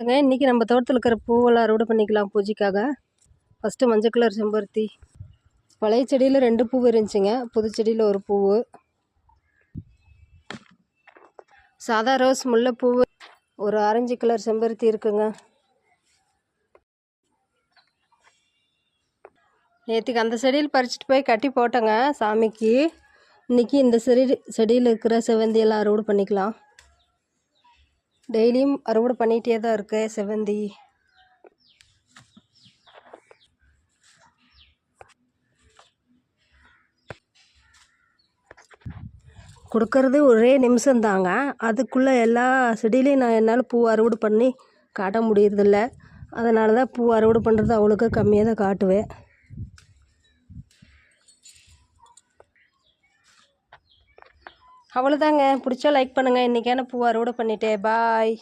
இன்றைக்கி நம்ம தோட்டத்தில் இருக்கிற பூவெல்லாம் அறுவடை பண்ணிக்கலாம் பூஜைக்காக. ஃபஸ்ட்டு மஞ்சள் கலர் செம்பருத்தி. பழைய செடியில் 2 பூ இருந்துச்சுங்க, புது செடியில் 1 பூ. சாதா ரோஸ், முல்லைப்பூ, ஒரு ஆரஞ்சு கலர் செம்பருத்தி இருக்குங்க. நேற்றுக்கு அந்த செடியில் பறிச்சுட்டு போய் கட்டி போட்டேங்க சாமிக்கு. இன்றைக்கி இந்த செடியில் இருக்கிற செவந்தியெல்லாம் அறுவடை பண்ணிக்கலாம். டெய்லியும் அறுவடை பண்ணிகிட்டே தான் இருக்கு செவந்தி. கொடுக்கறது ஒரே நிமிஷம்தாங்க. அதுக்குள்ளே எல்லா செடியிலையும் என்னால் பூ அறுவடை பண்ணி காட்ட முடியறதில்ல. அதனால தான் பூ அறுவடை பண்ணுறது அவ்வளோக்கா கம்மியாக தான் காட்டுவேன். அவ்வளோதாங்க. பிடிச்சா லைக் பண்ணுங்கள். இன்றைக்கான பூ அறுவடை பண்ணிட்டேன். பாய்.